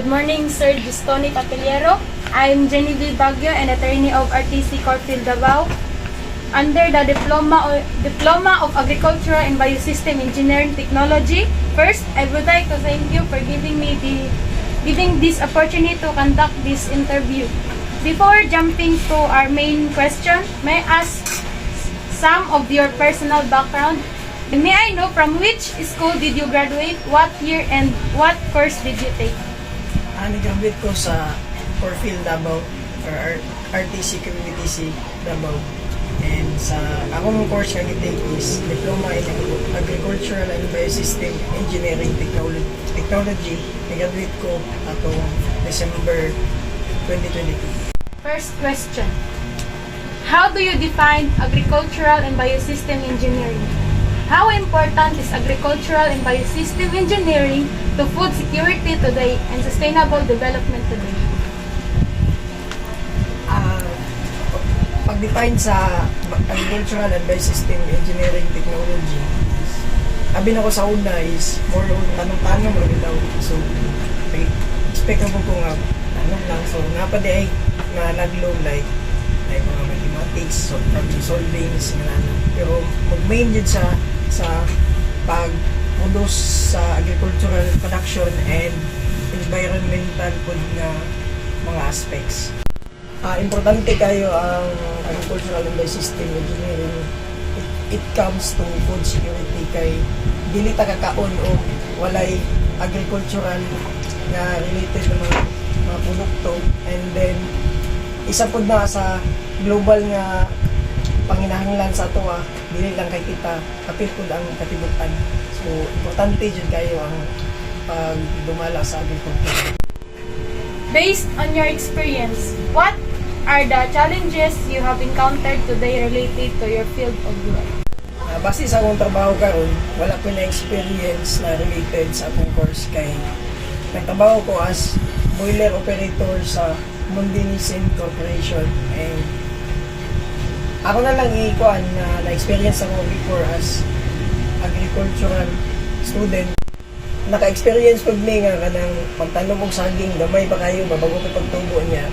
Good morning, Sir Gistoni Papiliero. I'm Genevieve Baguio, an attorney of RTC Corfield Davao. Under the Diploma of Agricultural and Biosystem Engineering Technology, first, I would like to thank you for giving this opportunity to conduct this interview. Before jumping to our main question, may I ask some of your personal background? May I know from which school did you graduate, what year, and what course did you take? Nag-graduate ko sa Corfield Davao or RTC Community Davao. And sa akong course nga gitake is Diploma in Agricultural and Biosystem Engineering Technology. Nag-graduate ko atong December 2022. First question. How do you define agricultural and biosystem engineering? How important is agricultural and biosystem engineering to food security today and sustainable development today? Pag-define sa agricultural and biosystem engineering technology, abin ako sa una is more on tanong-tanong lang daw. So, expect ako ko nga tanong lang. So, napadi ay na naglow like mga mathematics, so problem solving, pero mag-main yun sa pag-produce sa agricultural production and environmental food na mga aspects. Importante kayo ang agricultural and biosystem engineering. It comes to food security kay dili ta kakaon o walay agricultural na related na mga produkto, and then isa po na sa global nga panginahanglan sa ato dili lang kay kita kapit po ang katibutan. So importante jud kayo ang pagdumala sa agriculture. Based on your experience, what are the challenges you have encountered today related to your field of work? Base sa akong trabaho karon, wala ko na experience na related sa akong course kay nagtrabaho ko as boiler operator sa Mundinisin Corporation, and ako na lang ikuan na-experience ako before as agricultural student. Naka-experience pag may nga kanang pagtanom og saging, gamay pa kayo, mabago pa pagtubo niya.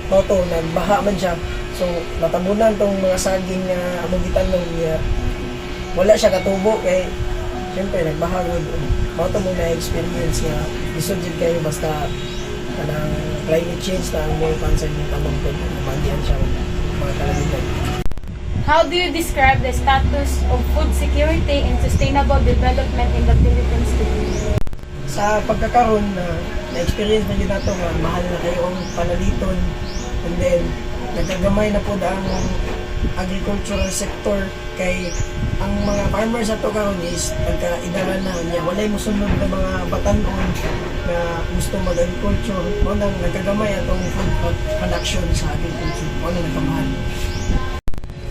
Toto, nagbaha man siya. So, natabunan tong mga saging na among gitanong niya. Wala siya katubo kay siyempre nagbaha gud. Toto mo na experience nga lisod jud kayo basta kanang climate change na ang more concern yung tamang po magian siya mga kalamitan. How do you describe the status of food security and sustainable development in the Philippines today? Sa pagkakaroon na-experience na yun nato nga mahal na kayo ang panaliton, and then nagkagamay na po ang agricultural sector kay ang mga farmers ato karon is pagka-idaran na niya walay mosunod na mga batanon na gusto mag-agriculture, mo nang nagkagamay atong food production sa agriculture, mo nang nagkamahal.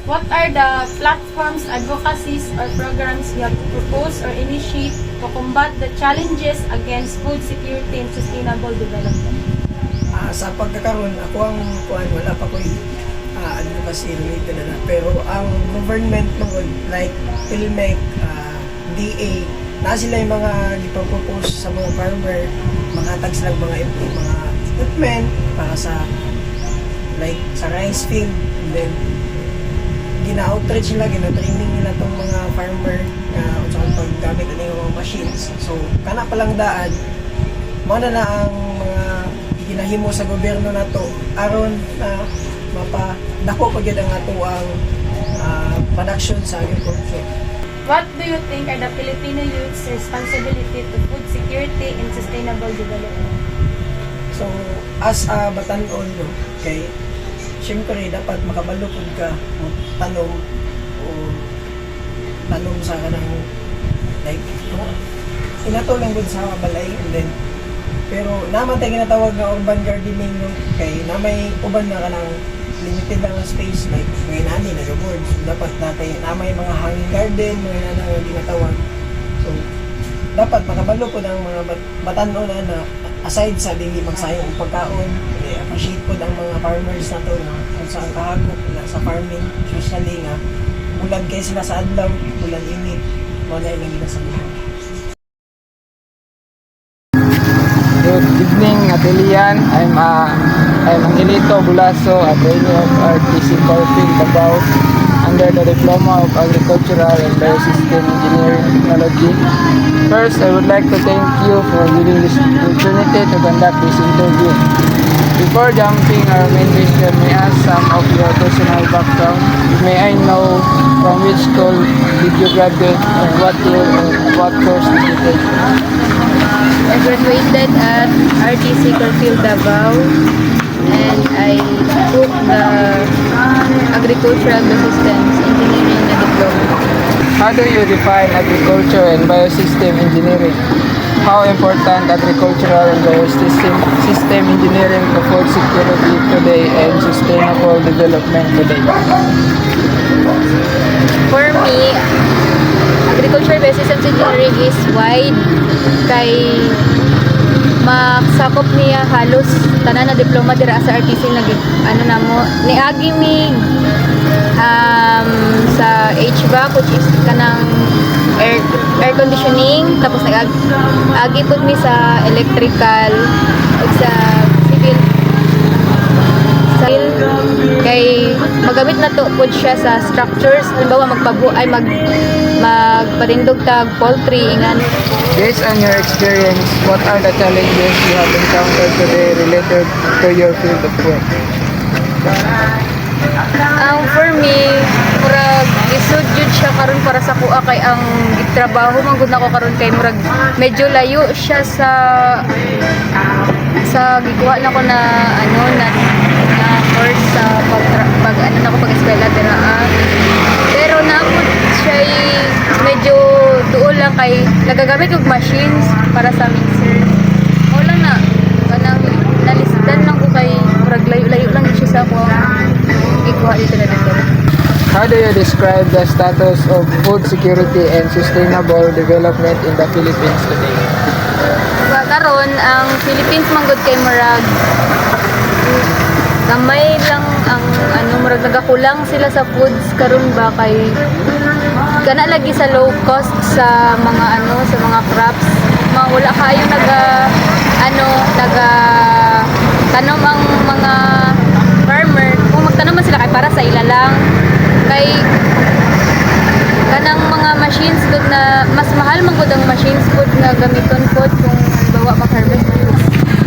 What are the platforms, advocacies, or programs you have proposed or initiate to combat the challenges against food security and sustainable development? Sa pagkakaroon, ako ang wala pa ko advocacy related na, pero ang government noon like PhilMec, DA, na sila yung mga ipapropose sa mga farmer, makatag sila mga equipment para sa like sa rice field, and then gina-outreach nila, gina-training nila tong mga farmer sa paggamit ng mga machines. So kana palang daan mo na ang mga ginahimo sa gobyerno nato aron na mapadako pa gyud ang ato ang production sa agriculture. What do you think are the Filipino youth's responsibility to food security and sustainable development? So as a batanon kay siyempre dapat makabalukod ka o tanom sa kanang like inato lang gud sa balay, and then pero naman tayo ginatawag na urban gardening kay na may uban na kanang limited lang ang space like ngayon ani nag-board, so dapat natin na may mga hanging garden mga na ginatawag. So dapat makabalukod ang mga batanon na aside sa dili magsayang ang pagkaon, appreciate po ang mga farmers na to na kung saan kahagok na sa farming, especially nga bulag kayo sila sa adlaw, bulag init, mga ilang gina sa buhay. Good evening, Atelian. I'm Angelito Bulaso, a trainee of RTC Corfield, Davao, under the Diploma of Agricultural and Biosystem Engineering Technology. First, I would like to thank you for giving this opportunity to conduct this interview. Before jumping our main question, may I ask some of your personal background? May I know from which school did you graduate and what year and what course did you take? I graduated at RTC Corfield, Davao, and I took the Agricultural Biosystems Engineering na diploma. How do you define agriculture and biosystem engineering? How important agricultural and biosystem engineering to food security today and sustainable development today? For me, Agricultural Biosystems Engineering is wide kay maksakop niya halos tanan na diploma dira sa RTC niagi mi sa HVAC, which is kanang air conditioning, tapos agi pud mi sa electrical ug sa civil kay magamit na to pud siya sa structures, halimbawa magparindog tag poultry ingan. Based on your experience, what are the challenges you have encountered today related to your field of work? For me, murag isud jud siya karon para sa kuha kay ang trabaho man gud nako karon kay murag medyo layo siya sa gikuha nako na course sa pag-eskwela dira. Pero naapod siya medyo duol lang kay nagagamit og machines para sa mixer. Wala na kanang nalisdan lang ko kay murag layo-layo lang siya sa ako ikuha dito na dito. How do you describe the status of food security and sustainable development in the Philippines today? Karon ang Philippines manggod kay murag gamay lang ang murag nagakulang sila sa foods karon ba kay kana lagi sa low cost sa mga sa mga crops. Wala kayo tanom ang mga farmer. Kung magtanom man sila kay para sa ila lang kay kanang mga machines gud na mas mahal man gud ang machines gud nga gamiton pod kung bawa mag-harvest.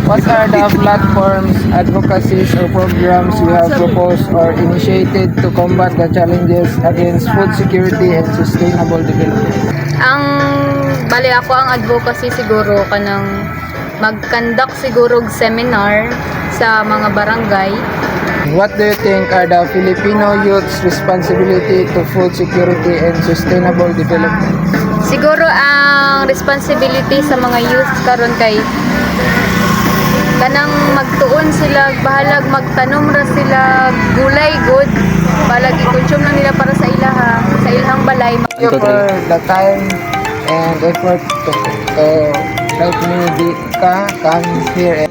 What are the platforms, advocacies, or programs you have proposed or initiated to combat the challenges against food security and sustainable development? Bali ako ang advocacy siguro kanang mag-conduct siguro og seminar sa mga barangay. What do you think are the Filipino youth's responsibility to food security and sustainable development? Siguro ang responsibility sa mga youth karon kay kanang magtuon sila, bahalag magtanom ra sila gulay good, bahalag i-consume lang nila para sa ilahang balay. Thank you for the time and effort to help me come here.